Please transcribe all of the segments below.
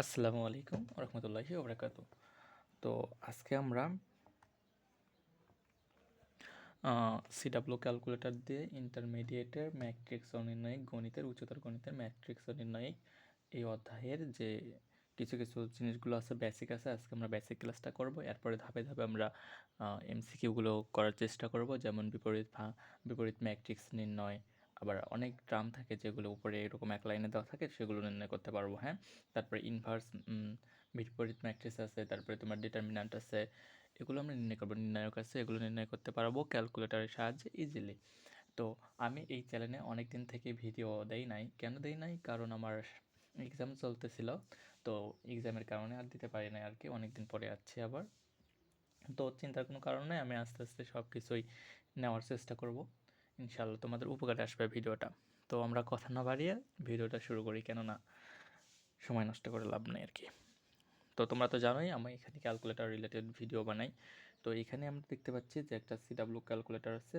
আসসালামু আলাইকুম রহমতুল্লাহি ওবরাকাতু। তো আজকে আমরা সিডাব্লিউ ক্যালকুলেটর দিয়ে ইন্টারমিডিয়েটের ম্যাট্রিক্স নির্ণয়িক গণিতের উচ্চতর গণিতের ম্যাট্রিক্স নির্ণয়িক এই অধ্যায়ের যে কিছু কিছু জিনিসগুলো আছে, বেসিক আছে, আজকে আমরা বেসিক ক্লাসটা করব। এরপরে ধাপে ধাপে আমরা এমসিকিউগুলো করার চেষ্টা করব, যেমন বিপরীত ম্যাট্রিক্স নির্ণয়। আবার অনেক টার্ম থাকে যেগুলো উপরে এরকম এক লাইনে দেওয়া থাকে, সেগুলো নির্ণয় করতে পারবো। হ্যাঁ, তারপরে ইনভার্স বিপরীত ম্যাট্রিক্স আছে, তারপরে তোমার ডিটারমিন্যান্ট আছে, এগুলো আমরা নির্ণয় করবো। নির্ণায়ক আছে, এগুলো নির্ণয় করতে পারবো ক্যালকুলেটরের সাহায্যে ইজিলি। তো আমি এই চ্যানেলে অনেক দিন থেকে ভিডিও দেই নাই। কেন দেই নাই? কারণ আমার এক্সাম চলতেছিল, তো এক্সামের কারণে আর দিতে পারি নাই আর কি। অনেক দিন পরে আসছি আবার। তো চিন্তার কোনো কারণ নেই, আমি আস্তে আস্তে সব কিছুই নেওয়ার চেষ্টা করব। ইনশাল্লাহ তোমাদের উপকারে আসবে ভিডিওটা। তো আমরা কথা না বাড়িয়ে ভিডিওটা শুরু করি, কেননা সময় নষ্ট করে লাভ নেই আর কি। তো তোমরা তো জানোই আমি এখানে ক্যালকুলেটর রিলেটেড ভিডিও বানাই। তো এখানে আমরা দেখতে পাচ্ছি যে একটা সিডাব্লিউ ক্যালকুলেটর আছে,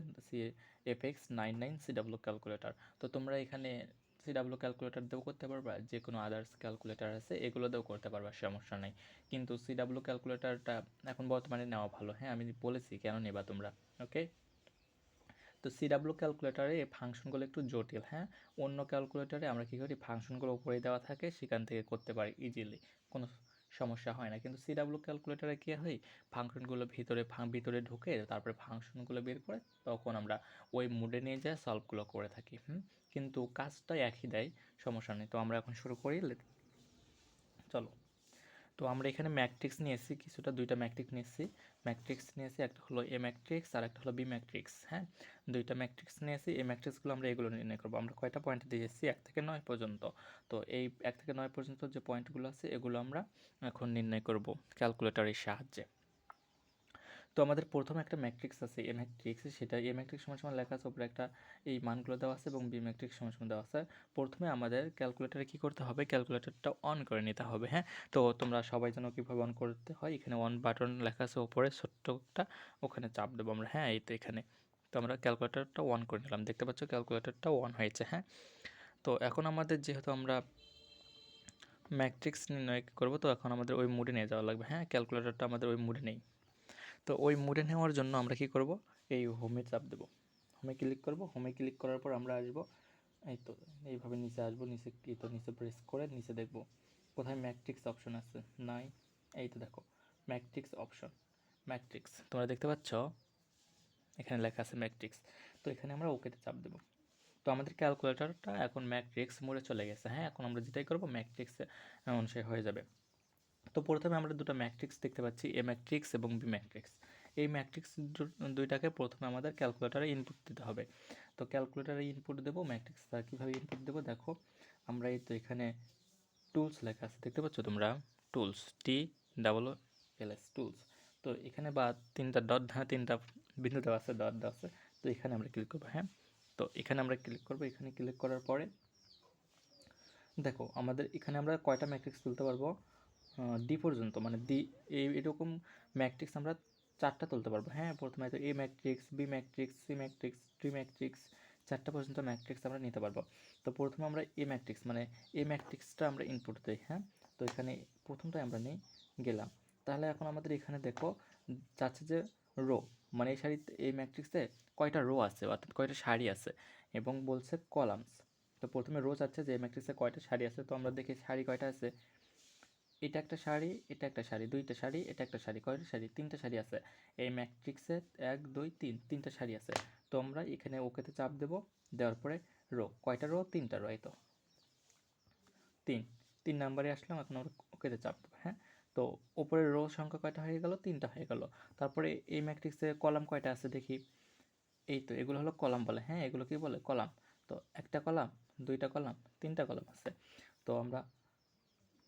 FX99 সিডাব্লিউ ক্যালকুলেটর। তো তোমরা এখানে সিডাব্লিউ ক্যালকুলেটর দিয়েও করতে পারবা, যে কোনো আদার্স ক্যালকুলেটর আছে এগুলো দিয়েও করতে পারবা, সমস্যা নেই। কিন্তু সিডাব্লিউ ক্যালকুলেটরটা এখন বর্তমানে নেওয়া ভালো। হ্যাঁ, আমি বলেছি কেন নেবা তোমরা। ওকে, তো সিডাব্লিউ ক্যালকুলেটারে এই ফাংশনগুলো একটু জটিল। হ্যাঁ, অন্য ক্যালকুলেটারে আমরা কী করি, ফাংশনগুলো উপরে দেওয়া থাকে, সেখান থেকে করতে পারি ইজিলি, কোনো সমস্যা হয় না। কিন্তু সিডাব্লিউ ক্যালকুলেটারে কী হয়, ফাংশনগুলো ভিতরে ঢুকে তারপরে ফাংশনগুলো বের করে তখন আমরা ওই মুডে নিয়ে যায় সলভগুলো করে থাকি। কিন্তু কাজটা একই দেয়, সমস্যা নেই। তো আমরা এখন শুরু করি, চলো। তো আমরা এখানে ম্যাট্রিক্স নিয়েছি, কিছুটা দুইটা ম্যাট্রিক্স নিয়েছি, একটা হলো এ ম্যাট্রিক্স আর একটা হলো বি ম্যাট্রিক্স। হ্যাঁ, দুইটা ম্যাট্রিক্স নিয়েছি। এই ম্যাট্রিক্সগুলো আমরা এগুলো নির্ণয় করবো। আমরা কয়টা পয়েন্ট দিয়েছি? 1 থেকে 9 পর্যন্ত। তো এই 1 থেকে 9 পর্যন্ত যে পয়েন্টগুলো আছে এগুলো আমরা এখন নির্ণয় করব ক্যালকুলেটরের সাহায্যে। তো আমাদের প্রথমে একটা ম্যাট্রিক্স আছে এ ম্যাট্রিক্স, সেটা এ ম্যাট্রিক্স সমান সমান লেখা আছে, উপরে একটা এই মানগুলো দেওয়া আছে, এবং বি ম্যাট্রিক্স সমান সমান দেওয়া আছে। প্রথমে আমাদের ক্যালকুলেটারে কী করতে হবে, ক্যালকুলেটরটা অন করে নিতে হবে। হ্যাঁ, তো তোমরা সবাই জানো কীভাবে অন করতে হয়। এখানে অন বাটন লেখা আছে উপরে ছোট্টটা, ওখানে চাপ দেবো আমরা। হ্যাঁ, এই তো এখানে। তো আমরা ক্যালকুলেটরটা অন করে নিলাম, দেখতে পাচ্ছ ক্যালকুলেটরটা অন হয়েছে। হ্যাঁ, তো এখন আমাদের যেহেতু আমরা ম্যাট্রিক্স নির্ণয় করবো, তো এখন আমাদের ওই মুডে নিয়ে যাওয়া লাগবে। হ্যাঁ, ক্যালকুলেটরটা আমাদের ওই মুডে নেই। তো ওই মুডে নেওয়ার জন্য আমরা কি করব, এই হোমে চাপ দেব, হোমে ক্লিক করব। হোমে ক্লিক করার পর আমরা আসব, এই তো এইভাবে নিচে আসবো, নিচে এই তো নিচে প্রেস করে নিচে দেখব কোথায় ম্যাট্রিক্স অপশন আছে। নাই, এই তো দেখো ম্যাট্রিক্স অপশন, ম্যাট্রিক্স তোমরা দেখতে পাচ্ছ এখানে লেখা আছে ম্যাট্রিক্স। তো এখানে আমরা ওকেতে চাপ দেব। তো আমাদের ক্যালকুলেটরটা এখন ম্যাট্রিক্স মোডে চলে গেছে। হ্যাঁ, এখন আমরা যেটাই করবো ম্যাট্রিক্স অনুসারে হয়ে যাবে। তো প্রথমে আমরা দুটো ম্যাট্রিক্স দেখতে পাচ্ছি, এ ম্যাট্রিক্স এবং বি ম্যাট্রিক্স। এই ম্যাট্রিক্স দুইটাকে প্রথমে আমাদের ক্যালকুলেটারে ইনপুট দিতে হবে। তো ক্যালকুলেটারে ইনপুট দেবো ম্যাট্রিক্সটা কীভাবে ইনপুট দেবো দেখো। আমরা এই তো এখানে টুলস লেখা আছে, দেখতে পাচ্ছ তোমরা, টুলস, TOOLS টুলস। তো এখানে বা তিনটা ডট, হ্যাঁ তিনটা বিন্দু দেওয়া আছে, ডট দেওয়া আছে। তো এখানে আমরা ক্লিক করবো। হ্যাঁ, তো এখানে আমরা ক্লিক করবো। এখানে ক্লিক করার পরে দেখো আমাদের এখানে আমরা কয়টা ম্যাট্রিক্স তুলতে পারবো, ডি পর্যন্ত, মানে এরকম ম্যাট্রিক্স আমরা 4টা তুলতে পারবো। হ্যাঁ, প্রথমে তো A matrix, B matrix, C matrix, D matrix, 4টা পর্যন্ত ম্যাট্রিক্স আমরা নিতে পারবো। তো প্রথমে আমরা এ ম্যাট্রিক্স, মানে এ ম্যাট্রিক্সটা আমরা ইনপুট দিই। হ্যাঁ, তো এখানে প্রথমটাই আমরা নিই, গেলাম। তাহলে এখন আমাদের এখানে দেখো চাচ্ছে যে রো, মানে এই সারিতে এই ম্যাট্রিক্সে কয়টা রো আছে, অর্থাৎ কয়টা সারি আছে, এবং বলছে কলামস। তো প্রথমে রো চাচ্ছে যে এই ম্যাট্রিক্সে কয়টা সারি আছে। তো আমরা দেখি সারি কয়টা আছে, এটা একটা শাড়ি, এটা একটা শাড়ি, দুইটা শাড়ি, এটা একটা শাড়ি, কয়টা শাড়ি, 3টা শাড়ি আছে এই ম্যাট্রিক্সে, 1 2 3, 3টা শাড়ি আছে। তো আমরা এখানে ওকেতে চাপ দেব, দেওয়ার পরে রো, কয়টা রো, 3টা রো, এই তো 3 নাম্বারে আসলাম। এখন আমরা ওকেতে চাপ দেবো। হ্যাঁ, তো ওপরের রো সংখ্যা কয়টা হয়ে গেল, 3টা হয়ে গেল। তারপরে এই ম্যাট্রিক্সে কলাম কয়টা আছে দেখি, এই তো এগুলো হলো কলাম বলে। হ্যাঁ, এগুলো কি বলে, কলাম। তো একটা কলাম, দুইটা কলাম, 3টা কলাম আছে। তো আমরা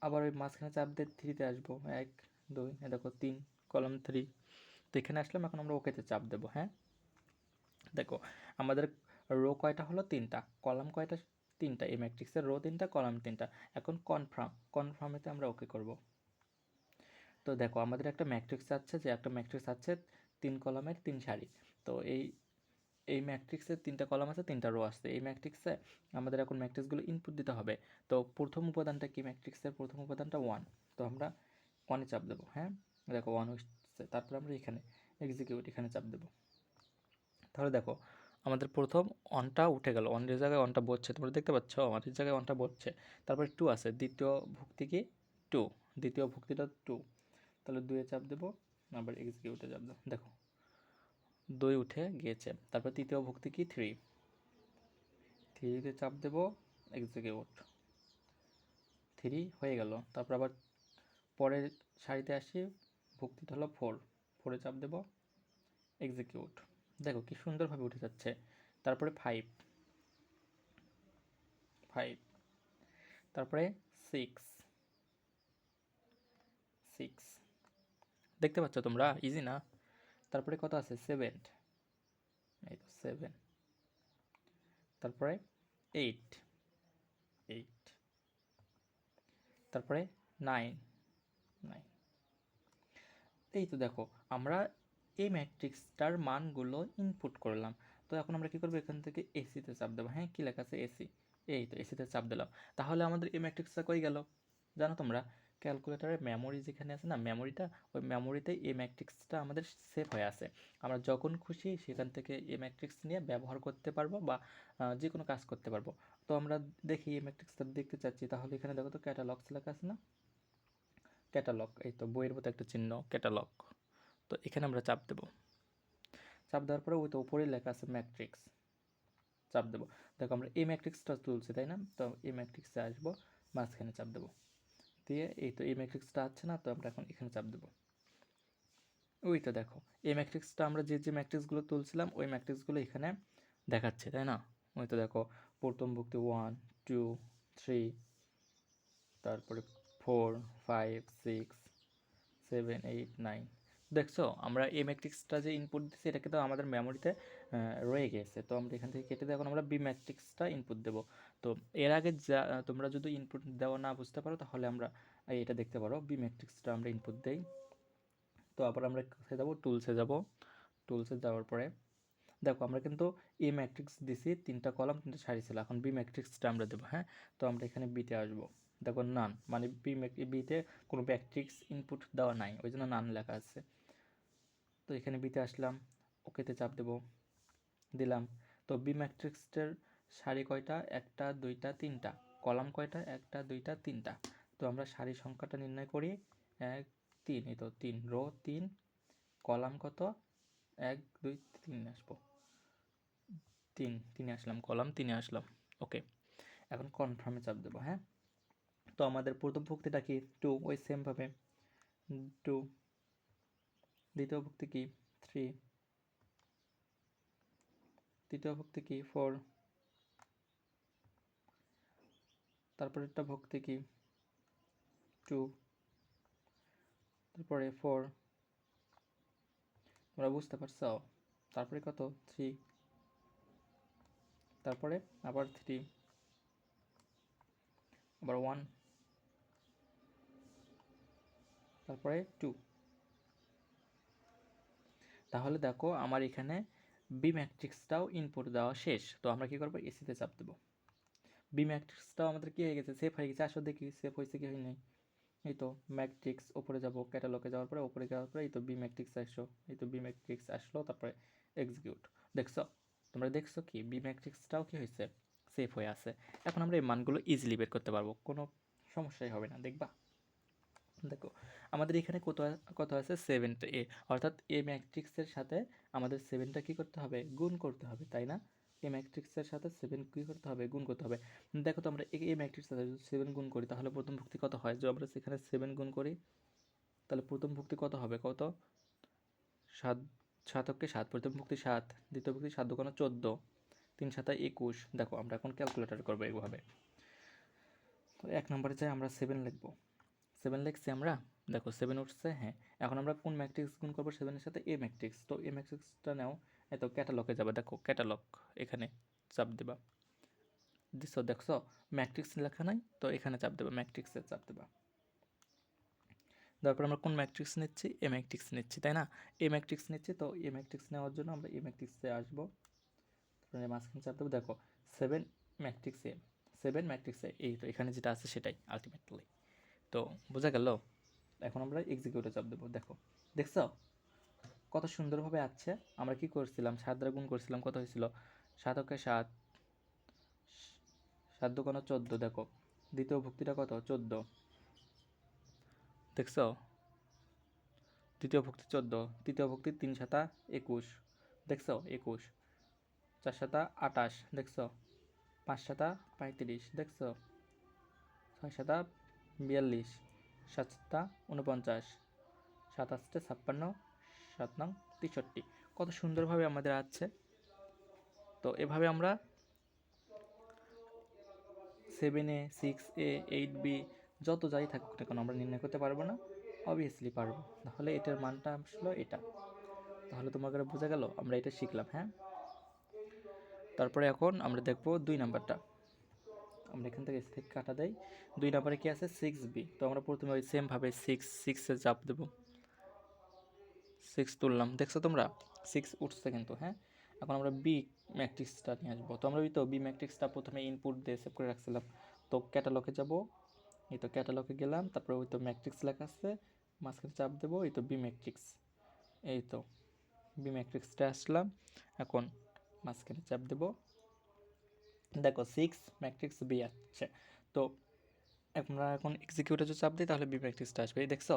আবার ওই মাঝখানে চাপ দিয়ে 3তে আসবো, 1 2, দেখো 3, কলাম 3। তো এখানে আসলাম, এখন আমরা ওকেতে চাপ দেবো। হ্যাঁ, দেখো আমাদের রো কয়টা হলো, 3টা, কলাম কয়টা, 3টা, এই ম্যাট্রিক্সের রো 3টা, কলাম 3টা। এখন কনফার্মেতে আমরা ওকে করব। তো দেখো আমাদের একটা ম্যাট্রিক্স আছে, যে একটা ম্যাট্রিক্স আছে 3 কলামের 3 সারি। তো এই এই ম্যাট্রিক্সের 3টা কলাম আছে, 3টা রো আছে। এই ম্যাট্রিক্সে আমাদের এখন ম্যাট্রিক্সগুলো ইনপুট দিতে হবে। তো প্রথম উপাদানটা কি, ম্যাট্রিক্সের প্রথম উপাদানটা 1, তো আমরা 1-এ চাপ দেবো। হ্যাঁ, দেখো 1 হচ্ছে, তারপর আমরা এখানে এক্সিকিউট, এখানে চাপ দেবো। তাহলে দেখো আমাদের প্রথম 1টা উঠে গেল, 1-এর জায়গায় 1টা বসছে, তোমরা দেখতে পাচ্ছ 1-এর জায়গায় 1টা বসছে। তারপরে 2 আছে, দ্বিতীয় ভুক্তি কি 2, দ্বিতীয় ভুক্তিটা 2, তাহলে 2-এ চাপ দেবো, আবার এক্সিকিউটে চাপ দেবো। দেখো 2 উঠে গিয়েছে। তারপর তৃতীয় ভুক্তি কি 3, 3-তে চাপ দেবো, এক্সিকিউট, 3 হয়ে গেল। তারপর আবার পরের সারিতে আসি, ভুক্তিটা হলো 4, 4-এ চাপ দেবো, এক্সিকিউট। দেখো কি সুন্দরভাবে উঠে যাচ্ছে। তারপরে 5, 5, তারপরে 6, 6, দেখতে পাচ্ছ তোমরা, ইজি না? তারপরে কত আছে 7, এই তো 7, তারপরে 8, 8, তারপরে 9, 9। এই তো দেখো আমরা এই ম্যাট্রিক্সটার মানগুলো ইনপুট করলাম। তো এখন আমরা কি করবো, এখান থেকে এসিতে চাপ দেবো। হ্যাঁ, কি লেখা আছে এসি, এই তো এসিতে চাপ দিলাম। তাহলে আমাদের এই ম্যাট্রিক্সটা কই গেল জানো তোমরা? ক্যালকুলেটরের মেমোরি যেখানে আছে না, মেমোরিটা, ওই মেমোরিতে এই ম্যাট্রিক্সটা আমাদের সেভ হয়ে আছে। আমরা যখন খুশি সেখান থেকে এই ম্যাট্রিক্স নিয়ে ব্যবহার করতে পারবো বা যে কোনো কাজ করতে পারবো। তো আমরা দেখি এই ম্যাট্রিক্সটা দেখতে চাচ্ছি, তাহলে এখানে দেখো তো ক্যাটালগস লেখা আছে না, ক্যাটালগ, এই তো বইয়ের মতো একটা চিহ্ন ক্যাটালগ। তো এখানে আমরা চাপ দেব। চাপ দেওয়ার পরে ওই তো উপরে লেখা আছে ম্যাট্রিক্স, চাপ দেবো। দেখো আমরা এই ম্যাট্রিক্সটা তুলছি তাই না, তো এই ম্যাট্রিক্সে আসবো, মাঝখানে চাপ দেবো, দিয়ে এই তো এই ম্যাট্রিক্সটা আছে না, তো আমরা এখন এখানে চাপ দেবো। ওই তো দেখো এই ম্যাট্রিক্সটা আমরা যে ম্যাট্রিক্সগুলো তুলছিলাম ওই ম্যাট্রিক্সগুলো এখানে দেখাচ্ছে তাই না। ওই তো দেখো প্রথম ভুক্তি 1, 2, 3, তারপরে 4, 5, 6, 7, 8, 9। দেখছো আমরা এই ম্যাট্রিক্সটা যে ইনপুট দিচ্ছি এটা কিন্তু আমাদের মেমোরিতে রয়ে গেছে। তো আমরা এখান থেকে কেটে দিয়ে এখন আমরা বি ম্যাট্রিক্সটা ইনপুট দেবো। তো এর আগে যা তোমরা যদি ইনপুট দেওয়া না বুঝতে পারো তাহলে আমরা এটা দেখতে পারো, বি ম্যাট্রিক্সটা আমরা ইনপুট দেই। তো আবার আমরা কোথায় যাবো, টুলসে যাব। টুলসে যাওয়ার পরে দেখো আমরা কিন্তু এ ম্যাট্রিক্স দিছি, 3টা কলাম 3টা সারি ছিল, এখন বি ম্যাট্রিক্সটা আমরা দেবো। হ্যাঁ, তো আমরা এখানে বিতে আসবো। দেখো নান, মানে বিতে কোনো ম্যাট্রিক্স ইনপুট দেওয়া নাই, ওই জন্য নান লেখা আছে। তো এখানে বিতে আসলাম, ওকেতে চাপ দেব, দিলাম। তো বি ম্যাট্রিক্সটার সারি কয়টা, 1টা 2টা 3টা, কলাম কয়টা, 1টা 2টা 3টা। তো আমরা সারি সংখ্যাটা নির্ণয় করি, 1 3, এই তো 3, রো 3, কলাম কত 1 2 3 আসবো, 3 আসলাম, কলাম 3 আসলাম। ওকে, এখন কনফার্মে চাপ দেবো। হ্যাঁ, তো আমাদের প্রথম ভুক্তিটা কি 2, ওই সেমভাবে 2, দ্বিতীয় ভুক্তি কি 3, তৃতীয় ভুক্তি কি 4, তারপরেরটা ভুক্তি কি 2, তারপরে 4, তোমরা বুঝতে পারছো? তারপরে কত 3, তারপরে আবার 3, আবার 1, তারপরে 2। তাহলে দেখো আমার এখানে বি ম্যাট্রিক্সটাও ইনপুট দেওয়া শেষ। তো আমরা কি করবো, এসিতে চাপ দেবো। বি ম্যাট্রিক্সটাও আমাদের কি হয়ে গেছে, সেভ হয়ে গেছে। আসলে দেখি সেভ হয়েছে কি হয়নি। এই তো ম্যাট্রিক্স, ওপরে যাব, ক্যাটালগে যাওয়ার পরে ওপরে যাওয়ার পরে এই তো বি ম্যাট্রিক্স আসলো, এই তো বি ম্যাট্রিক্স আসলো, তারপরে এক্সিকিউট। দেখছো, তোমরা দেখছো কি বি ম্যাট্রিক্সটাও কি হয়েছে, সেভ হয়ে আছে। এখন আমরা এই মানগুলো ইজিলি বের করতে পারবো, কোনো সমস্যাই হবে না। দেখবা, দেখো আমাদের এখানে কত কত আছে 7টা এ, অর্থাৎ এ ম্যাট্রিক্সের সাথে আমাদের 7টা কী করতে হবে, গুণ করতে হবে তাই না। এ ম্যাট্রিক্সের সাথে 7 কী করতে হবে, গুণ করতে হবে। দেখো তো আমরা এ ম্যাট্রিক্সের সাথে যদি 7 গুণ করি তাহলে প্রথম ভুক্তি কত হয়, যদি আমরা সেখানে 7 গুণ করি তাহলে প্রথম ভুক্তি কত হবে, কত 7, 7 7, প্রথম ভুক্তি 7, দ্বিতীয় ভুক্তি 7 দোকানে 14, 3 7 21। দেখো আমরা এখন ক্যালকুলেটর করবো এইভাবে। তো 1 নম্বরে যাই, আমরা 7 লিখবো, 7 লিখছি আমরা। দেখো 7 উঠছে। হ্যাঁ, এখন আমরা কোন ম্যাট্রিক্স গুণ করবো 7-এর সাথে, এ ম্যাট্রিক্স। তো এ ম্যাট্রিক্সটা নাও, এত ক্যাটালগে যাবে, দেখো ক্যাটালগ, এখানে চাপ দেবা। দিছো, দেখছো ম্যাট্রিক্স লেখা নাই, তো এখানে চাপ দেবা, ম্যাট্রিক্সে চাপ দেবা। তারপর আমরা কোন ম্যাট্রিক্স নিচ্ছি, এ ম্যাট্রিক্স নিচ্ছি তাই না। এ ম্যাট্রিক্স নিচ্ছি, তো এ ম্যাট্রিক্স নেওয়ার জন্য আমরা এ ম্যাট্রিক্সে আসবো, তারপরে মাঝখানে চাপ দেবো, দেখো 7 ম্যাট্রিক্স এ, 7 ম্যাট্রিক্স এ, এই তো এখানে যেটা আছে সেটাই আলটিমেটলি। তো বোঝা গেল। এখন আমরা এক্সিকিউটে চাপ দেবো, দেখো দেখছো কত সুন্দরভাবে আছে। আমরা কি করছিলাম, 7 দ্বারা গুণ করছিলাম, কত হয়েছিল 7 × 7, 7 × 2 = 14, দেখো দ্বিতীয় ভুক্তিটা কত 14, দেখছো দ্বিতীয় ভুক্তি 14, তৃতীয় ভুক্তি 3 × 7 = 21, দেখছো 21, 4 × 7 = 28, দেখছো 5 × 7 = 35, দেখছো 6 × 7 = 42, 7 × 7 = 49, 7 × 8 = 56, 7 × 9 = 63। কত সুন্দরভাবে আমাদের আছে। তো এভাবে আমরা 7A, 6A, 8B যত যাই থাকুক না কেন আমরা নির্ণয় করতে পারবো না? অবভিয়াসলি পারবো। তাহলে এটার মানটা আসলো এটা। তাহলে তোমাদের বোঝা গেল, আমরা এটা শিখলাম। হ্যাঁ, তারপরে এখন আমরা দেখবো 2 নাম্বারটা। আমরা এখান থেকে কাটা দেই। 2 নাম্বারে কি আছে 6B। তো আমরা প্রথমে ওই সেমভাবে 6 এ চাপ দেবো, 6 তুললাম, দেখছো তোমরা 6 উঠছে কিন্তু। হ্যাঁ, এখন আমরা বি ম্যাট্রিক্সটা নিয়ে আসবো। তো আমরা ওই তো বি ম্যাট্রিক্সটা প্রথমে ইনপুট দিয়ে সেভ করে রাখছিলাম। তো ক্যাটালগে যাব, এই তো ক্যাটালগে গেলাম, তারপরে ওই তো ম্যাট্রিক্স লেখা আছে, মাঝখানে চাপ দেবো, এই তো বি ম্যাট্রিক্স, এই তো বি ম্যাট্রিক্সটা আসলাম। এখন মাঝখানে চাপ দেবো, দেখো 6 ম্যাট্রিক্স বি আসছে। তো আমরা এখন এক্সিকিউটে যদি চাপ দিই তাহলে বি ম্যাট্রিক্সটা আসবে। এই দেখছো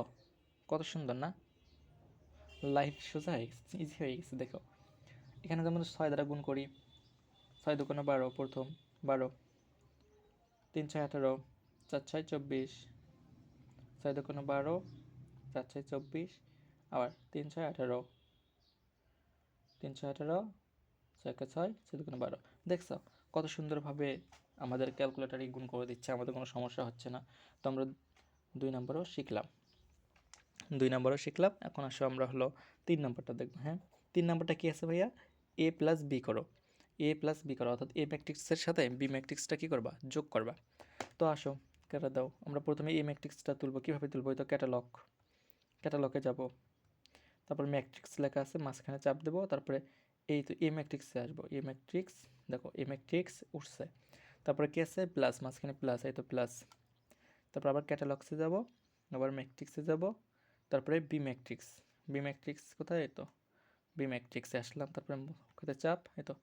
কত সুন্দর না, লাইফ সোজা হয়ে গেছে, ইজি হয়ে গেছে। দেখো এখানে যেমন 6 দ্বারা গুণ করি, 6 × 2 = 12, প্রথম 12, 3 × 6 = 18, 4 × 6 = 24, 6 × 2 = 12, 4 × 6 = 24, আবার 3 × 6 = 18, 3 × 6 = 18, 6 × 6 = 6 × 2 = 12। দেখছো কত সুন্দরভাবে আমাদের ক্যালকুলেটারে গুণ করে দিচ্ছে, আমাদের কোনো সমস্যা হচ্ছে না। তো আমরা 2 নম্বরও শিখলাম, 2 নম্বরও শিখলাম। এখন আসো আমরা হলো 3 নম্বরটা দেখবো। হ্যাঁ, 3 নম্বরটা কি আছে ভাইয়া, a + b করো, a + b করো, অর্থাৎ a ম্যাট্রিক্সের সাথে b ম্যাট্রিক্সটা কি করবা, যোগ করবা। তো আসো কেটে দাও, আমরা প্রথমে a ম্যাট্রিক্সটা তুলবো, কীভাবে তুলবো, তো ক্যাটালগে যাব, তারপর ম্যাট্রিক্স লেখা আছে, মাঝখানে চাপ দেবো, তারপরে এই তো এ ম্যাট্রিক্সে আসবো, এ ম্যাট্রিক্স, দেখো এ ম্যাট্রিক্স উঠছে, তারপরে কি আছে প্লাস, মাঝখানে প্লাস, এই তো প্লাস, তারপর আবার ক্যাটালগসে যাব, আবার ম্যাট্রিক্সে যাব, তারপরে বি ম্যাট্রিক্স কোথায়, এই তো বি ম্যাট্রিক্সে আসলাম, তারপরে কোথায় চাপ, এই তো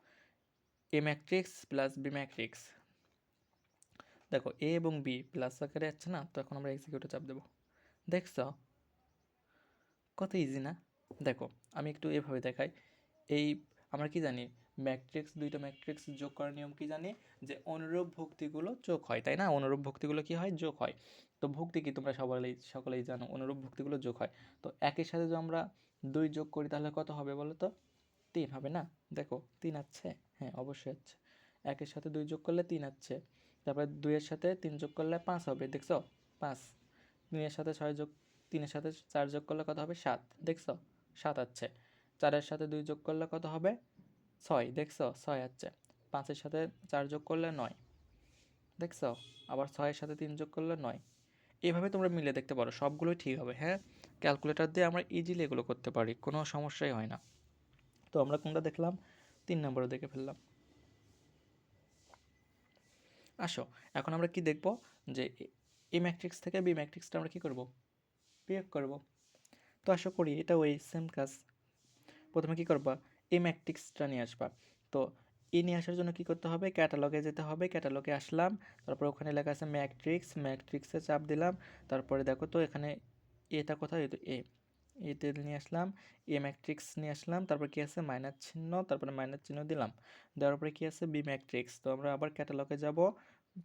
A matrix plus B matrix, দেখো এ এবং বি প্লাস আকারে যাচ্ছে না। তো এখন আমরা এক্সিকিউটে চাপ দেবো, দেখছো কত ইজি না। দেখো আমি একটু এভাবে দেখাই, এই আমরা কি জানি, দুইটা ম্যাট্রিক্স যোগ করার নিয়ম কি জানি, যে অনুরূপ ভুক্তিগুলো যোগ হয়, তাই না, অনুরূপ ভুক্তিগুলো কি হয়, যোগ হয়। তো ভুক্তি কি তোমরা সকলেই জানো, অনুরূপ ভুক্তিগুলো যোগ হয়। তো একের সাথে যদি আমরা 2 যোগ করি তাহলে কত হবে বলো তো, 3 হবে না। দেখো 3 আছে, হ্যাঁ অবশ্যই আছে, 1-এর সাথে 2 যোগ করলে 3 আছে, তারপরে 2-এর সাথে 3 যোগ করলে 5 হবে, দেখছো 5, 3-এর সাথে 6 যোগ, 3-এর সাথে 4 যোগ করলে কত হবে 7, দেখছো 7 আছে, 4-এর সাথে 2 যোগ করলে কত হবে 6, দেখছো 6 আছে, 5-এর সাথে 4 যোগ করলে 9, দেখছো আবার 6-এর সাথে 3 যোগ করলে 9। এইভাবে তোমরা মিলে দেখতে পারো, সবগুলোই ঠিক হবে। হ্যাঁ, ক্যালকুলেটর দিয়ে আমরা ইজিলি এগুলো করতে পারি, কোনো সমস্যাই হয় না। তো আমরা কোনটা দেখলাম, 3 নম্বরে দেখে ফেললাম। আসো এখন আমরা কি দেখব, যে এ ম্যাট্রিক্স থেকে বি ম্যাট্রিক্সটা আমরা কি করব, বিয়োগ করব। তো আশা করি এটা ওই সেম কাজ। প্রথমে কি করবা, এই ম্যাট্রিক্সটা নিয়ে আসবা। তো এ নিয়ে আসার জন্য কি করতে হবে, ক্যাটালগে যেতে হবে, ক্যাটালগে আসলাম, তারপর ওখানে লেখা আছে ম্যাট্রিক্সে চাপ দিলাম, তারপরে দেখো তো এখানে এটা কোথায়, এই তো এতে নিয়ে আসলাম, এ ম্যাট্রিক্স নিয়ে আসলাম, তারপর কি আছে মাইনাস চিহ্ন, তারপরে মাইনাস চিহ্ন দিলাম, দেওয়ার পরে কি আছে বি ম্যাট্রিক্স। তো আমরা আবার ক্যাটালগে যাব,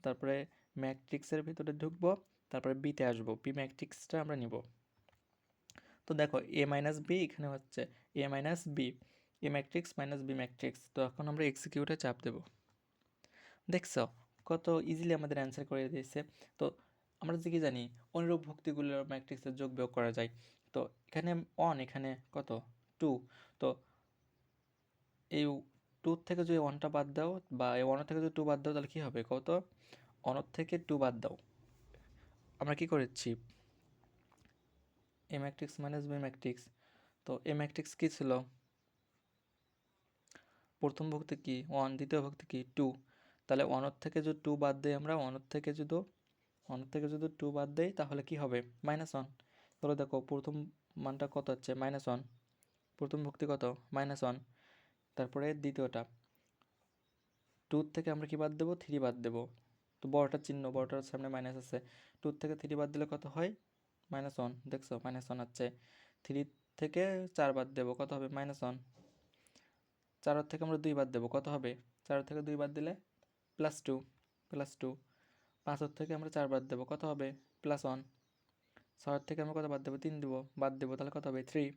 তারপরে ম্যাট্রিক্সের ভিতরে ঢুকবো, তারপরে বিতে আসবো, বি ম্যাট্রিক্সটা আমরা নিব। তো দেখো এ মাইনাস বি এখানে হচ্ছে এ মাইনাস বি, এ ম্যাট্রিক্স মাইনাস বি ম্যাট্রিক্স। তো এখন আমরা এক্সিকিউটে চাপ দেব, দেখছো কত ইজিলি আমাদের অ্যান্সার করে দিয়েছে। তো আমরা যে কি জানি, অনুরূপ ভুক্তিগুলোর ম্যাট্রিক্সের যোগ বিয়োগ করা যায়। তো এখানে 1, এখানে কত 2, তো এই 2 থেকে যদি 1টা বাদ দাও, বা এই 1 থেকে যদি 2 বাদ দাও, তাহলে কী হবে কত, 1 থেকে 2 বাদ দাও, আমরা কি করেছি এ ম্যাট্রিক্স মাইনাস বি ম্যাট্রিক্স। তো এ ম্যাট্রিক্স কী ছিল, প্রথম ভক্তি কি 1, দ্বিতীয় ভক্তি কি 2, তাহলে 1 থেকে যদি 2 বাদ দেই আমরা 1 থেকে যদি 2 বাদ দেই তাহলে কি হবে -1। তাহলে দেখো প্রথম মানটা কত হচ্ছে -1, প্রথম ভক্তি কত -1। তারপরে দ্বিতীয়টা 2 থেকে আমরা কি বাদ দেবো 3 বাদ দেবো, তো বড়টার চিহ্ন বড়টার সামনে মাইনাস আছে, 2 থেকে 3 বাদ দিলে কত হয় -1, দেখছো -1 হচ্ছে। 3 থেকে 4 বাদ দেবো কত হবে -1, 4 থেকে আমরা 2 বাদ দেবো কত হবে, 4 থেকে 2 বাদ দিলে +2, 5 থেকে আমরা 4 বাদ দেবো কত হবে +1, 6 থেকে আমরা কত বাদ দেবো 3 দেবো তাহলে কত হবে 3,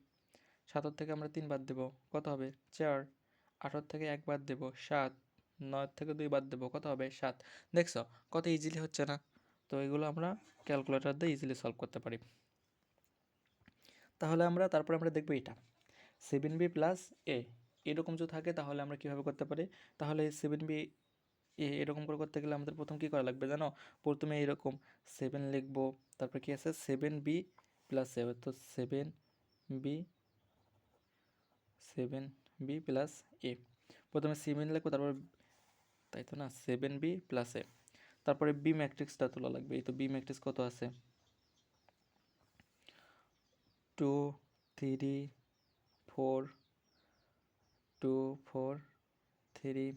7 থেকে আমরা 3 বাদ দেবো কত হবে 4, 8 থেকে 1 বাদ দেবো 7, 9 থেকে 2 বাদ দেবো কত হবে 7। দেখছো কত ইজিলি হচ্ছে না? তো এগুলো আমরা ক্যালকুলেটর দিয়ে ইজিলি সলভ করতে পারি। তাহলে তারপরে আমরা দেখবো এটা 7b প্লাস a এরকম যদি থাকে তাহলে আমরা কীভাবে করতে পারি। তাহলে 7b এরকম করে করতে গেলে আমাদের প্রথম কী করা লাগবে জানো, প্রথমে এরকম 7 লিখবো, তারপর কি আছে 7b প্লাস a, তো 7b প্লাস a, প্রথমে 7 লিখবো তারপর, তাই তো না 7b প্লাস a, তারপরে বি ম্যাট্রিক্সটা তোলা লাগবে। এই তো বি ম্যাট্রিক্স কত আছে 2 3 4 2 4 3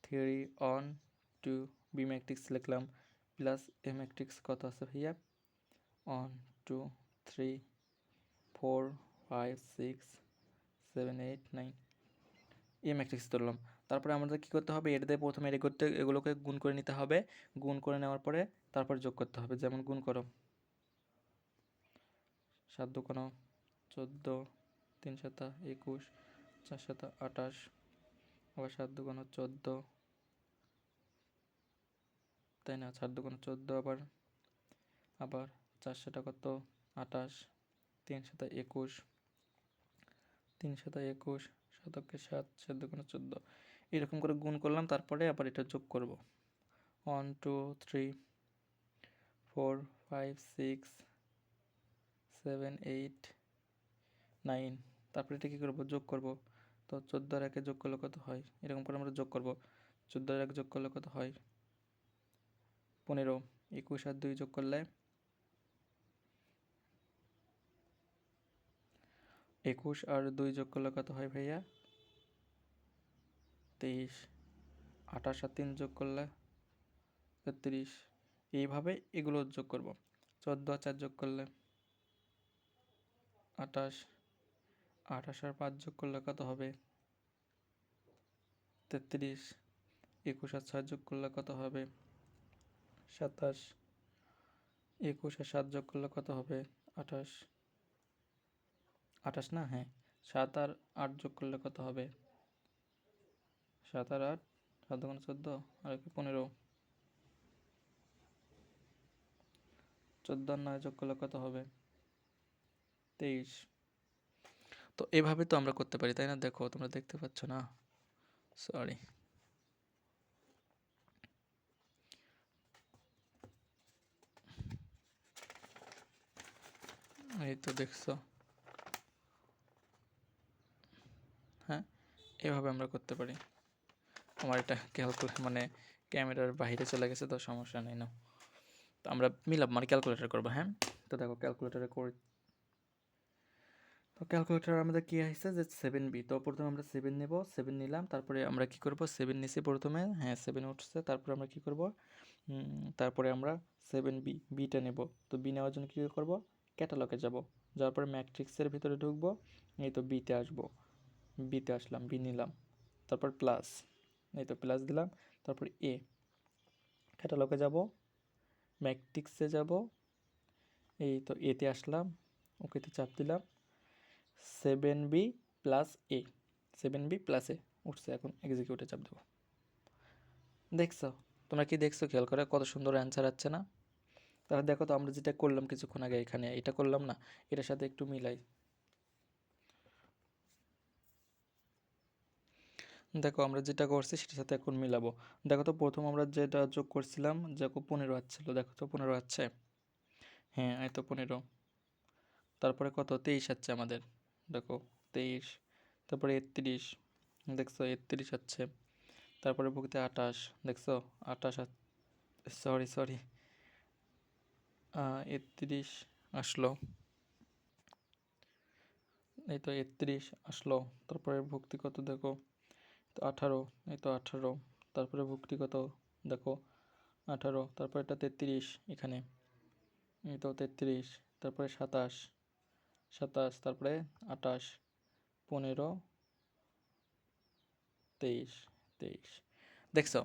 3 1 2, বি ম্যাট্রিক্স লিখলাম প্লাস এ ম্যাট্রিক্স কত আছে ভাইয়া 1 2 3 4 5 6 7 8 9, এই ম্যাট্রিক্স তুললাম। তারপরে আমাদের কী করতে হবে, এটা দিয়ে প্রথমে এগুলোকে গুণ করে নিতে হবে, গুণ করে নেওয়ার পরে তারপর যোগ করতে হবে। যেমন গুণ করো 7 2 14, 3 7 21, 4 7 28, আবার 7 2 14, তাই না 4 2 14, আবার 4 7 28, 3 7 21, 3 7 21, 7 7 7 2 14, এরকম করে গুণ করলাম। তারপরে আবার এটা যোগ করব 1 2 3 4 5 6 7 8 9, তারপরে এটা কী করবো যোগ করব। তো 14 আর 1 যোগ করলে কত হয়, এরকম করে আমরা যোগ করব। 14 আর 1 যোগ করলে কত হয় 15, 21 আর 2 যোগ করলে 21 আর 2 যোগ করলে কত হয় ভাইয়া 23, 28 আর 3 যোগ করলে 33, এইভাবে এগুলো যোগ করব। 14 আর 4 যোগ করলে 28, 28 আর 5 যোগ করলে কত হবে 33, 21 আর 6 যোগ করলে কত হবে 27, 21 আর 7 যোগ করলে কত হবে 28, 28 না হ্যাঁ 7 আর 8 যোগ করলে কত হবে 7 আর 8, 7 2 14 আর 15, 14 আর 9 যোগ করলে কত হবে 23। তো এভাবে তো আমরা করতে পারি তাই না, দেখো তোমরা দেখতে পাচ্ছ না, সরি এই তো দেখছো, হ্যাঁ এভাবে আমরা করতে পারি। আমার এটা মানে ক্যামেরার বাইরে চলে গেছে তো সমস্যা নেই না। তো আমরা মিলাব মানে ক্যালকুলেটর করবো। হ্যাঁ তো দেখো ক্যালকুলেটারে করে, তো ক্যালকুলেটর আমাদের কী আসছে যে 7b, তো প্রথমে আমরা 7 নেব, 7 নিলাম, তারপরে আমরা কি করব 7 নিছি প্রথমে, হ্যাঁ 7 উঠছে, তারপরে আমরা কি করব তারপরে আমরা 7b বিটা নেব। তো বি নেওয়ার জন্য কী করব ক্যাটালগে যাব, যাওয়ার পরে ম্যাট্রিক্সের ভিতরে ঢুকবো, এই তো বিতে আসবো, বিতে আসলাম, বি নিলাম, তারপর প্লাস, এই তো প্লাস দিলাম, তারপর এ, ক্যাটালগে যাব, ম্যাট্রিক্সে যাব, এই তো এতে আসলাম, ওকেতে চাপ দিলাম, 7b প্লাস এ, 7b প্লাস এ উঠছে, এখন এক্সিকিউটে চাপ দেবো। দেখছো তোমরা কি দেখছো, খেয়াল করে কত সুন্দর অ্যান্সার আসছে না। তাহলে দেখো তো আমরা যেটা করলাম কিছুক্ষণ আগে এখানে, এটা করলাম না, এটার সাথে একটু মিলাই, দেখো আমরা যেটা করছি সেটার সাথে এখন মিলাবো। দেখো তো প্রথম আমরা যেটা যোগ করছিলাম দেখো 15 আসছিল, দেখো তো 15 আসছে, হ্যাঁ এই তো 15, তারপরে কত 23 আসছে আমাদের, দেখো 23, তারপরে 31, দেখছো 31 হচ্ছে, তারপরে ভুক্তিতে 28, দেখছো 28, সরি 31 আসলো, এই তো 31 আসলো। তারপরে ভুক্তি কত দেখো, তো 18, এই তো 18, তারপরে ভুক্তি কত দেখো 18, তারপরে এটা 33 এখানে, এই তো 33, তারপরে 27, তারপরে 28, 15, 23। দেখছো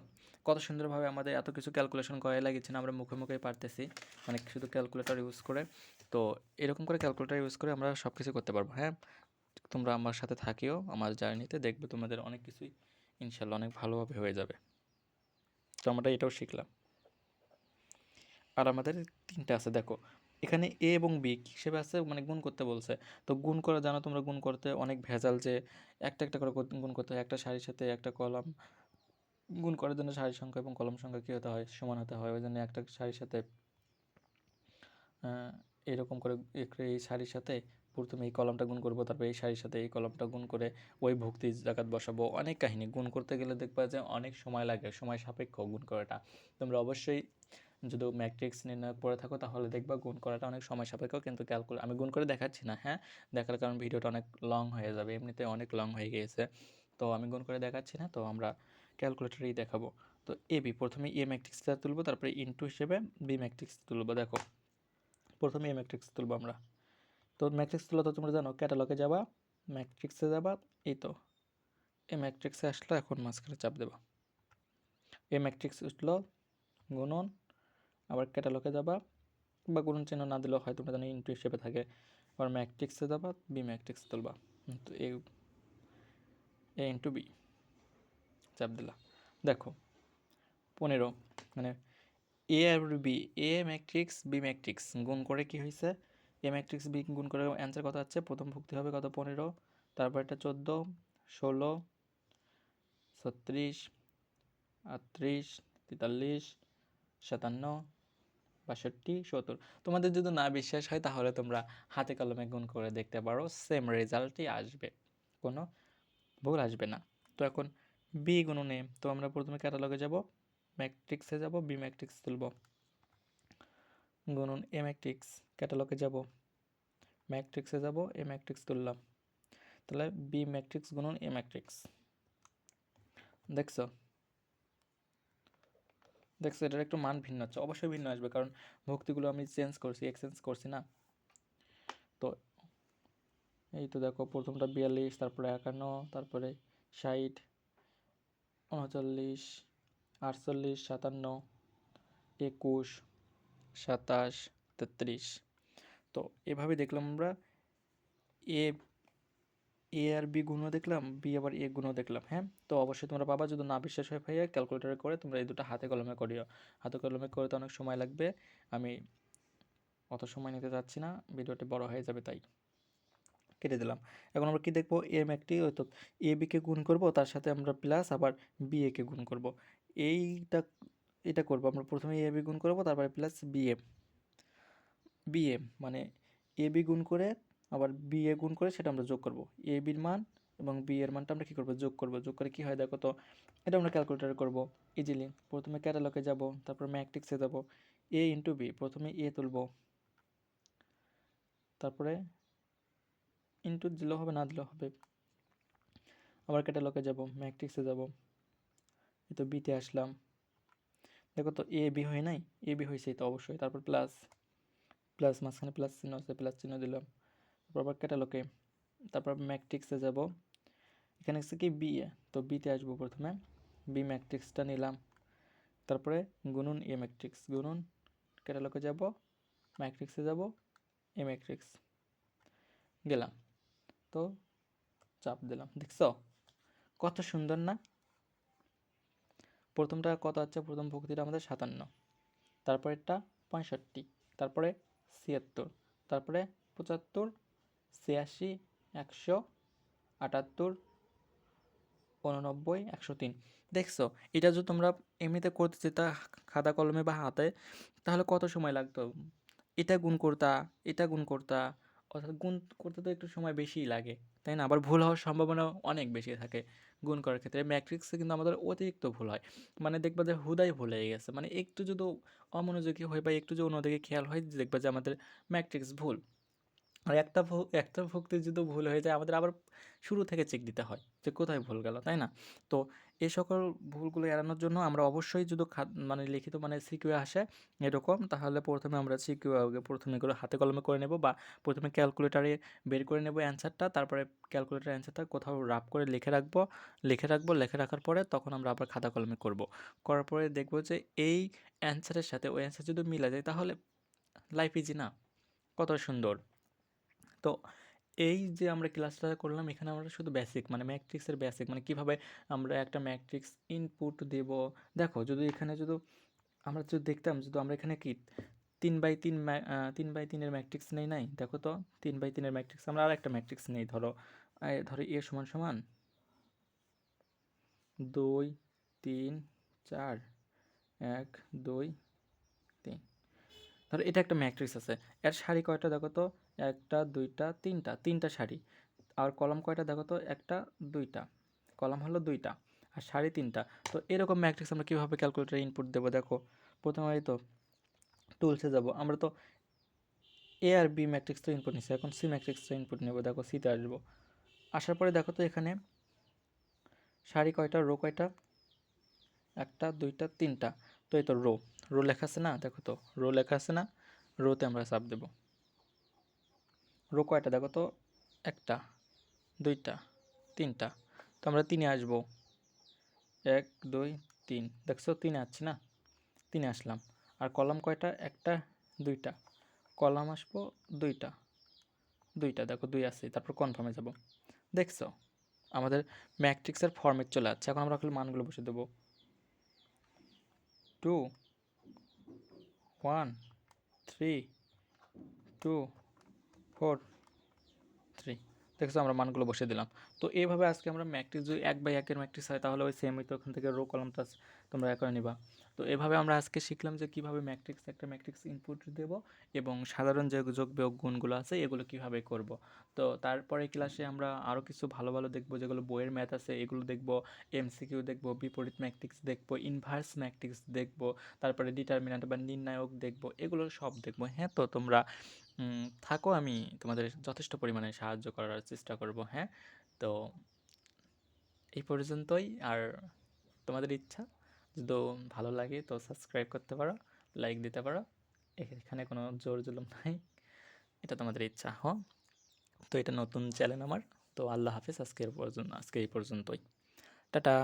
কত সুন্দরভাবে আমাদের এত কিছু ক্যালকুলেশন করাই লাগিয়েছে না, আমরা মুখে মুখেই পারতেছি, মানে শুধু ক্যালকুলেটর ইউজ করে। তো এরকম করে ক্যালকুলেটর ইউজ করে আমরা সব কিছু করতে পারবো। হ্যাঁ, তোমরা আমার সাথে থাকিও আমার জার্নিতে, দেখবে তোমাদের অনেক কিছুই ইনশাল্লাহ অনেক ভালোভাবে হয়ে যাবে। তো আমরা এটাও শিখলাম। আর আমাদের 3টা আছে দেখো, এখানে এ এবং বি হিসেবে আছে, মানে গুণ করতে বলছে। তো গুণ করা জানো তোমরা, গুণ করতে অনেক ভেজাল, যে একটা একটা করে গুণ করতে হয়, একটা সারির সাথে একটা কলাম। গুণ করার জন্য সারির সংখ্যা এবং কলাম সংখ্যা কী হতে হয়, সমান হতে হয়। ওই জন্য একটা সারির সাথে এরকম করে এই সারির সাথে প্রথমে এই কলামটা গুণ করবো, তারপর এই সারির সাথে এই কলামটা গুণ করে ওই ভুক্তির জায়গাত বসাবো। অনেক কাহিনী, গুণ করতে গেলে দেখবা যে অনেক সময় লাগে, সময় সাপেক্ষ গুণ করাটা। তোমরা অবশ্যই যদি ম্যাট্রিক্স নির্ণয় পড়ে থাকো তাহলে দেখবা গুণ করাটা অনেক সময় সাপেক্ষ, কিন্তু আমি গুণ করে দেখাচ্ছি না, হ্যাঁ, দেখার কারণ ভিডিওটা অনেক লং হয়ে যাবে, এমনিতে অনেক লং হয়ে গিয়েছে। তো আমি গুণ করে দেখাচ্ছি না, তো আমরা ক্যালকুলেটরেই দেখাবো। তো এবি প্রথমে এ ম্যাট্রিক্সটা তুলবো, তারপরে ইনটু হিসেবে বি ম্যাট্রিক্স তুলবো। দেখো প্রথমে এ ম্যাট্রিক্স তুলবো আমরা। তো ম্যাট্রিক্স তুলো তো তোমরা জানো, ক্যাটালগে যাবা, ম্যাট্রিক্সে যাবা, এই তো এ ম্যাট্রিক্সে আসলো, এখন মাঝখানে চাপ দেবা, এ ম্যাট্রিক্স উঠলো, গুণন, আবার ক্যাটালগে যাবা, বা গুণন চিহ্ন না দিলেও হয়, তোমরা জানো ইনটু হিসেবে থাকে। আবার ম্যাট্রিক্সে যাবা, বি ম্যাট্রিক্স তুলবা, তো এ ইন্টু বি চাপ দিলা। দেখো 15, মানে এ আর বি, এ ম্যাট্রিক্স বি ম্যাট্রিক্স গুণ করে কি হয়েছে, এ ম্যাট্রিক্স বি গুণ করে অ্যান্সার কত আছে, প্রথম ভুক্তি হবে কত 15, তারপর এটা 14, 16, 36, 38, 43, 57, 62, 70। তোমাদের যদি না বিশ্বাস হয় তাহলে তোমরা হাতে কলমে গুণ করে দেখতে পারো, সেম রেজাল্টই আসবে, কোনো ভুল আসবে না। তো এখন বি গুণন এ, তো আমরা প্রথমে ক্যাটালগে যাব, ম্যাট্রিক্সে যাব, বি ম্যাট্রিক্স তুলব, গুণন এ ম্যাট্রিক্স, ক্যাটালগে যাব, ম্যাট্রিক্সে যাব, এ ম্যাট্রিক্স তুললাম, তাহলে বি ম্যাট্রিক্স গুণন এ ম্যাট্রিক্স। দেখছো এটার একটু মান ভিন্ন হচ্ছে, অবশ্যই ভিন্ন আসবে, কারণ ভক্তিগুলো আমি চেঞ্জ করছি, এক্সচেঞ্জ করছি না। তো এই তো দেখো প্রথমটা 42, তারপরে 51, তারপরে 60, 39, 48, 57, 21, 27, 33। তো এভাবে দেখলাম আমরা এ আর বি গুণও দেখলাম, বি আবার এ গুণও দেখলাম। হ্যাঁ, তো অবশ্যই তোমরা পাবা, যদি না বিশ্বাস হয় ভাইয়া ক্যালকুলেটারে করে তোমরা এই দুটো হাতে কলমে করিও, হাতে কলমে করে তো অনেক সময় লাগবে, আমি অত সময় নিতে চাচ্ছি না, ভিডিওটি বড় হয়ে যাবে, তাই কেটে দিলাম। এখন আমরা কি দেখবো, এম একটি হয়তো এ বিকে গুণ করব, তার সাথে আমরা প্লাস আবার বি এ কে গুণ করব, এইটা এটা করবো আমরা, প্রথমে এ বি গুণ করব, তারপরে প্লাস বি এ মানে এ বি গুণ করে আবার বি এ গুণ করে সেটা আমরা যোগ করব, এ বির মান এবং বি এর মানটা আমরা কী করবো, যোগ করব, যোগ করে কী হয় দেখো তো, এটা আমরা ক্যালকুলেটারে করব ইজিলি। প্রথমে ক্যাটালগে যাব, তারপর ম্যাট্রিক্সে যাব, এ ইন্টু বি, প্রথমে এ তুলব, তারপরে ইন্টু দিলেও হবে, না দিলেও হবে, আবার ক্যাটালগে যাব, ম্যাট্রিক্সে যাব, এই তো বিতে আসলাম, দেখো তো এ বি হয় নাই, এ বি হয়েছে তো অবশ্যই, তারপর প্লাস প্লাস, মাঝখানে প্লাস চিহ্ন আছে, প্লাস চিহ্ন দিলাম, তারপর আবার ক্যাটালগে, তারপর ম্যাট্রিক্সে যাব, এখানে হচ্ছে কি বি এ, তো বিতে আসবো, প্রথমে বি ম্যাট্রিক্সটা নিলাম, তারপরে গুণন এ ম্যাট্রিক্স, গুণন ক্যাটালগে যাব, ম্যাট্রিক্সে যাব, এ ম্যাট্রিক্স গেলাম, তো চাপ দিলাম। দেখছো কত সুন্দর না, প্রথমটা কত হচ্ছে, প্রথম ভক্তিটা আমাদের 57, তারপরেরটা 65, তারপরে 76, তারপরে 75, 86, 100, 78, 89, 103। দেখছো এটা যদি তোমরা এমনিতে করতে যেতা খাতা কলমে বা হাতে, তাহলে কত সময় লাগতো, এটা গুণ করতা, এটা গুণ করতা, অর্থাৎ গুণ করতে তো একটু সময় বেশিই লাগে। তাই না? আবার ভুল হওয়ার সম্ভাবনাও অনেক বেশি থাকে গুণ করার ক্ষেত্রে। ম্যাট্রিক্সে কিন্তু আমাদের অতিরিক্ত ভুল হয়। মানে দেখবা যে হুদাই ভুল হয়ে গেছে। মানে একটু যদি অমনোযোগী হই বা একটু যদি অন্যদিকে খেয়াল হয়, দেখবা যে আমাদের ম্যাট্রিক্স ভুল। আর একটা ভুক্তি যদি ভুল হয়ে যায়, আমাদের আবার শুরু থেকে চেক দিতে হয় যে কোথায় ভুল গেল, তাই না? তো এই সকল ভুলগুলো এড়ানোর জন্য আমরা অবশ্যই যদি মানে লিখিত মানে সিকিউ আসে এরকম, তাহলে প্রথমে আমরা সিকিউ আগে প্রথমে এগুলো হাতে কলমে করে নেব, বা প্রথমে ক্যালকুলেটারে বের করে নেব অ্যান্সারটা, তারপরে ক্যালকুলেটার অ্যান্সারটা কোথাও রাফ করে লিখে রাখার পরে তখন আমরা আবার খাতা কলমে করব। করার পরে দেখব যে এই অ্যান্সারের সাথে ওই অ্যান্সার যদি মিলা যায়, তাহলে লাইফ ইজি না? কত সুন্দর! তো এই যে আমরা ক্লাসটা করলাম, এখানে আমরা শুধু বেসিক মানে ম্যাট্রিক্সের বেসিক মানে কিভাবে আমরা একটা ম্যাট্রিক্স ইনপুট দেব। দেখো যদি এখানে যদি আমরা যদি দেখতাম, যদি আমরা এখানে কি 3/3 3/3 ম্যাট্রিক্স নাই, দেখো তো 3/3 ম্যাট্রিক্স আমরা আর একটা ম্যাট্রিক্স নেই, ধরো এ সমান সমান 2 3 4 1 2 3। ধরো এটা একটা ম্যাট্রিক্স আছে, এর সারি কয়টা দেখো তো, একটা দুইটা তিনটা সারি। আর কলাম কয়টা দেখো তো, একটা দুইটা, কলাম হলো দুইটা আর সারি তিনটা। তো এরকম ম্যাট্রিক্স আমরা কীভাবে ক্যালকুলেটারে ইনপুট দেবো? দেখো প্রথমে তো টুলসে যাব, আমরা তো এ আর বি ম্যাট্রিক্স তো ইনপুট নিচ্ছি, এখন সি ম্যাট্রিক্সটা ইনপুট নেব। দেখো সিতে আসবো, আসার পরে দেখো তো এখানে সারি কয়টা, রো কয়টা, একটা দুইটা তিনটা। তো এই তো রো লেখা আছে না, দেখো তো রো লেখা আছে না, রোতে আমরা চাপ দেব। রো কয়টা দেখো তো, একটা দুইটা তিনটা। তো আমরা 3-এ আসবো, 1 2 3, দেখছো 3-এ আসছি না, 3-এ আসলাম। আর কলাম কয়টা, একটা দুইটা, কলাম আসবো দুইটা, দেখো 2 আছে, তারপর কনফার্মে যাব। দেখছো আমাদের ম্যাট্রিক্সের ফর্মেট চলে আসছে। এখন আমরা খালি মানগুলো বসে দেবো, 2 1 3 2 4 3। দেখছো আমরা মানগুলো বসিয়ে দিলাম। তো এইভাবে আজকে আমরা ম্যাট্রিক্স, যদি 1/1 ম্যাট্রিক্স হয় তাহলে ওই সেমই তো, ওখান থেকে রো কলামটা তোমরা করে নিবা। তো এভাবে আমরা আজকে শিখলাম যে কীভাবে একটা ম্যাট্রিক্স ইনপুট দেব এবং সাধারণ যে যোগ বিয়োগ গুণগুলো আছে এগুলো কিভাবে করব। তো তারপরে ক্লাসে আমরা আরও কিছু ভালো ভালো দেখবো, যেগুলো বইয়ের ম্যাথ আছে এগুলো দেখবো, এমসিকিউ দেখবো, বিপরীত ম্যাট্রিক্স দেখবো, ইনভার্স ম্যাট্রিক্স দেখবো, তারপরে ডিটারমিন্যান্ট বা নির্ণায়ক দেখবো, এগুলো সব দেখবো। হ্যাঁ, তো তোমরা থাকো, আমি তোমাদের যথেষ্ট পরিমাণে সাহায্য করার চেষ্টা করব। হ্যাঁ, তো এই পর্যন্তই। আর তোমাদের ইচ্ছা, যদি ভালো লাগে তো সাবস্ক্রাইব করতে পারো, লাইক দিতে পারো, এখানে কোনো জোর জুলুম নাই, এটা তোমাদের ইচ্ছা। হ্যাঁ, তো এটা নতুন চ্যানেল আমার। তো আল্লাহ হাফেজ, আজকে এই পর্যন্তই, টাটা।